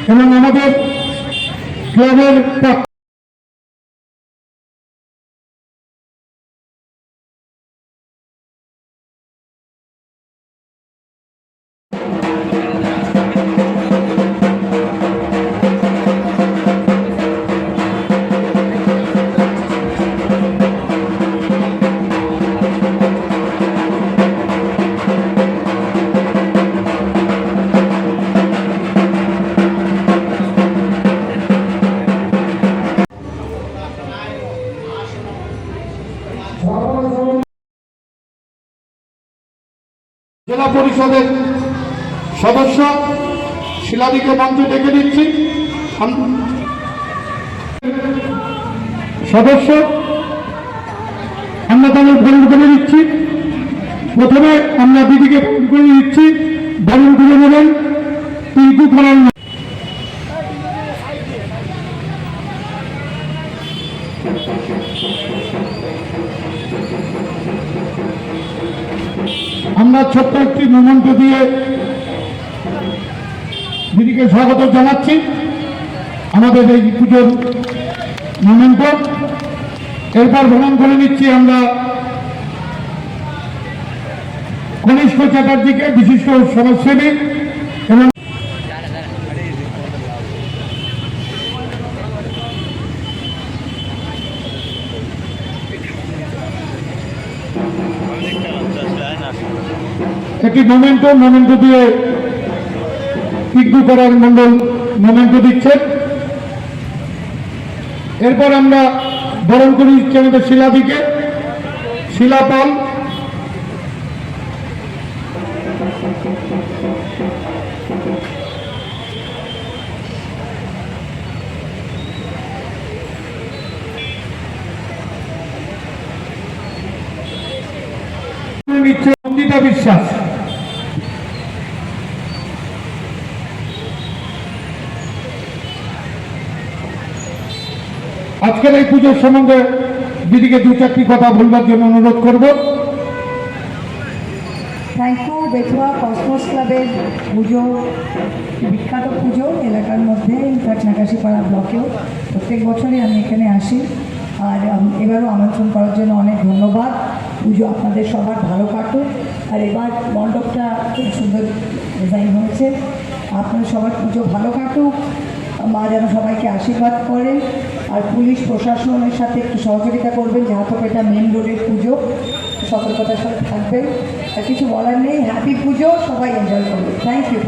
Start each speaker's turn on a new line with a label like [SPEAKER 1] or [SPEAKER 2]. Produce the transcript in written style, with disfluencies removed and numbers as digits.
[SPEAKER 1] এবং আমাদের ক্লাবের জেলা পরিষদের সদস্য শিলাদিকে মঞ্চে ডেকে দিচ্ছি। সদস্য আমরা তাদের বরণ করে দিচ্ছি। প্রথমে আমরা দিদিকে বরণ করে দিচ্ছি, বরণ করে নেবেন টিঙ্কু খানার। আমরা ছোট্ট একটি মোমেন্ট দিয়ে দিদিকে স্বাগত জানাচ্ছি। আমাদের এই পুজোর মোমেন্ট এরপর ভ্রমণ করে নিচ্ছি আমরা কনিষ্ঠ চ্যাটার্জিকে, বিশিষ্ট সমাজসেবী এবং একটি মোমেন্ট দিয়ে টিঙ্কু করার মন্ডল মোমেন্ট দিচ্ছে। এরপর আমরা বরণ করি আমাদের শিলাদিকে, শিলাপাল। নিচ্ছে অঙ্কিতা বিশ্বাস। আজকের এই পুজোর সম্বন্ধে দিদিকে দু চারটি কথা বলবার জন্য অনুরোধ করব।
[SPEAKER 2] Thank you. বেথুয়া কসমোস ক্লাবের পুজো বিখ্যাত পুজো, এলাকার মধ্যে ইনফ্যাক্ট নাকাশিপাড়া ব্লকেও প্রত্যেক বছরই আমি এখানে আসি। আর এবারও আমন্ত্রণ করার জন্য অনেক ধন্যবাদ। পুজো আপনাদের সবার ভালো কাটুক। আর এবার মণ্ডপটা খুব সুন্দর ডিজাইন হয়েছে। আপনার সবার পুজো ভালো কাটুক, মা যেন সবাইকে আশীর্বাদ করেন। আর পুলিশ প্রশাসনের সাথে একটু সহযোগিতা করবেন, যেহেতু এটা মেন রোডের পুজো, সতর্কতার সাথে থাকবেন। আর কিছু বলার নেই, হ্যাপি পুজো, সবাই এনজয় করবে। Thank you.